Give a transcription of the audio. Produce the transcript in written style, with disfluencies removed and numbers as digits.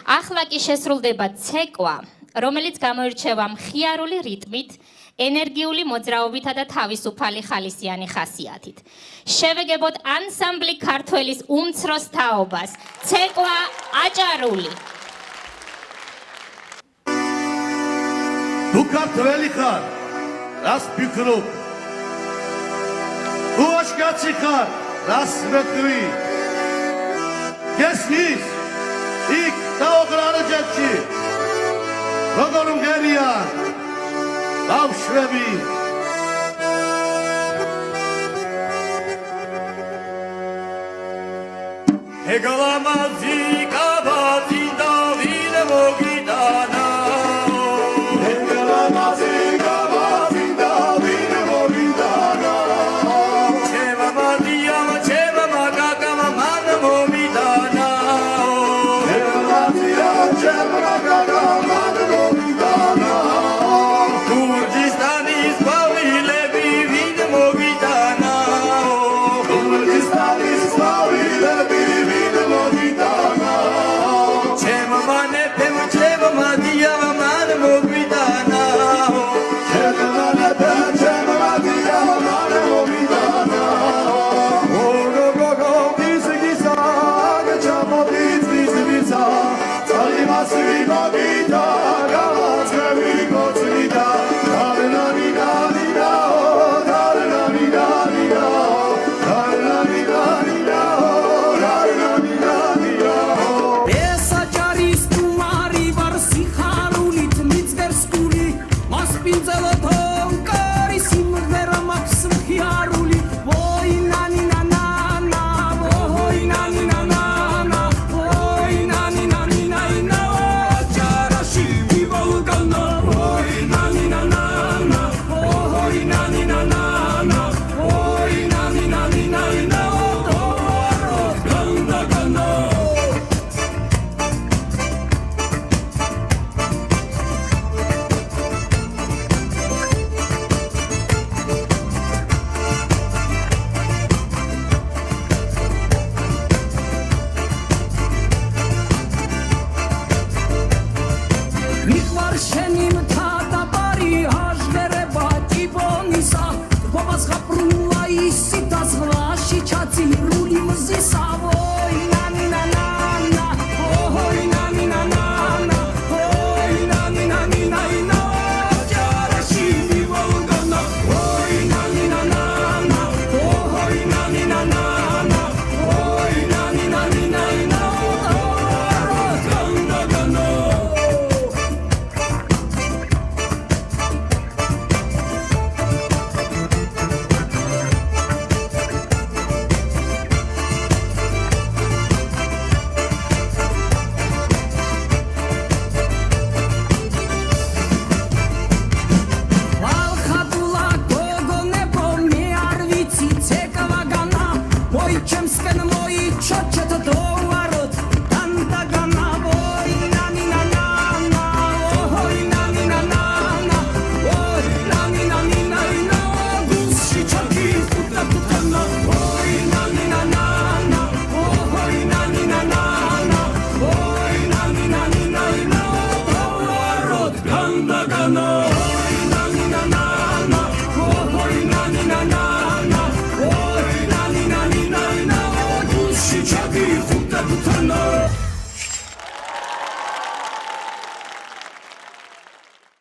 ახლა კი შესრულდება ცეკვა, რომელიც გამოირჩევა მხიარული რიტმით, ენერგიული მოძრაობითა და თავისუფალი ხალისიანი ხასიათით. შევეგებოთ ანსამბლი ქართველის უმცროს თაობას, ცეკვა აჭარული. თუ ქართველი ხარ, რას ფიქრობ? თუ აშკაცი ხარ, რას მეტყვი? გესმის? იქ დაოღრარჯეთში როგორ მღერიან ბავშვები. ეგალამაზი კაბათი და ვინ მოგიტანა Mihvar shenim